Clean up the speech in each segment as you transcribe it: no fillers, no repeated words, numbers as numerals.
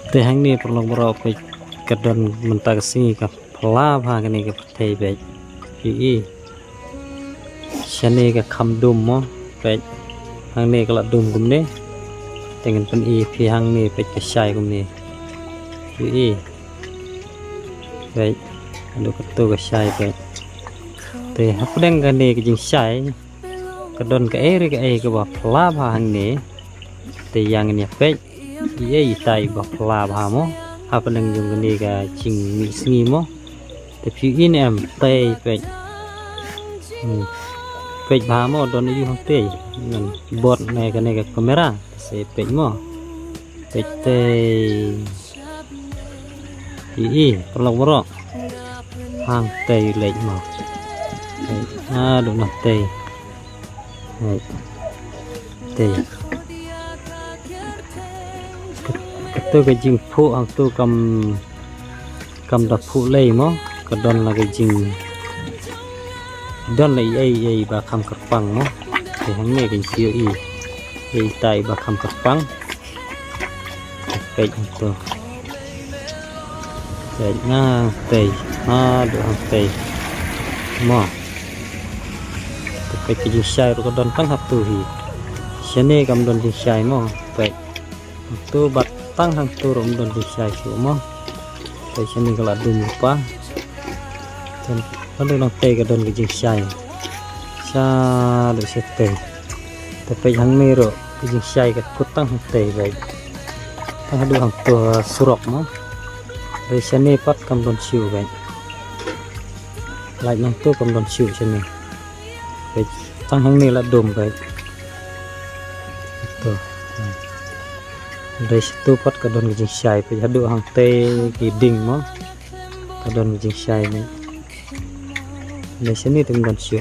แต่หางนี้ประลองเราไปกระดอนมันตากสีกับพลาพากันนี่กับเทยไปพี่ฉันนี่กับคำดุมมั้งไปหางนี้ก็ละดุมกุมนี้แต่เงินเป็นพี่หางนี้ไปกระชายกุมนี้พี่ไปดูกระตัวกระชายไปแต่ฮักเด้งกันนี่ก็ยิงใช้กระดอนกับก็บอกพลาพาหางนี้แต่ยังนี่ไปตายบอกพลาพามั้งapa nang jung ni ga ching mi singi mo te phi in em tay pe ba mo don yu hong te ngan bot này cái camera se pe mo pe te perlu bro hang te lek mo do na te tôi cái chim phụ hoặc tôi cầm đập phụ lấy mó cái đòn là cái chim đòn là ấy bà cầm cặp bằng mó thì hắn nghe cái siêu ấy tay bà cầm cặp bằng cái tôi cái na tây được hàng tây mó cái chim sai rồi cái đòn tăng hấp tu thì xem này cầm đòn chim sai mó vậy tôi bắt tăng hàng turun dan bisa cuma dari sini kalau lupa dan kalau nanti ke dan kejing saya được sete tapi hàng này rồi kejing saya ke kutang hàng teh vậy tăng ada hàng tua surok mà dari sini pat cầm don siu vậy lại năng tu cầm don siu sini vậy tăng hàng này là đùm vậy dari situ pat kadon gijing syai pe hadu hang te giding mo kadon gijing syai ni dari sini tenggon syu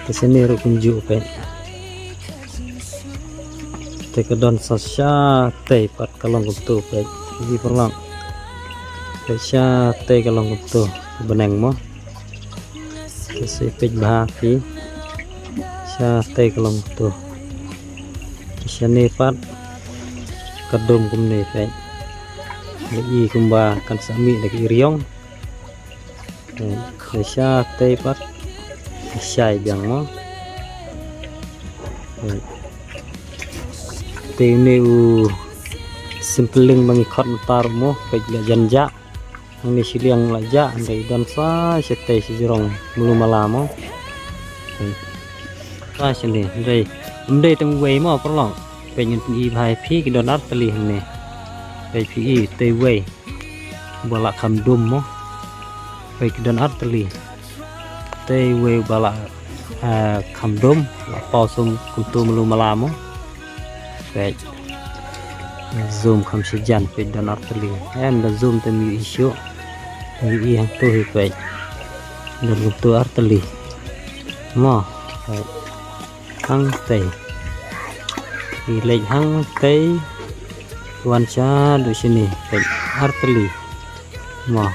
ke sini ru kunju pe te kadon sasya te pat kalong kutu pe di perlang pe sya te kalong kutu beneng mo ke se pe bahaki sya te kalong kutu sini pat kadum kum ni pe i kumba kan sami de riong sha te pat sai biang mo te ni simpling bang khot tar mo pe la janja ni siliang la ja andai dan sa sete si jirong mulu malamo ta sini đây tông quay mà có lòng về những y bài phi cái donat tali này về phi tây quay bà lạ cầm đùm mà về cái donat tali tây quay bà lạ cầm đùm là bao sum cùng tu malu malam mà về zoom không sẽ dàn về donat tali em là zoom tới mi isu mi hàng tôi về dan cùng tu artali mà hang tây thì lệnh hang tây tuan cha di sini arteli mà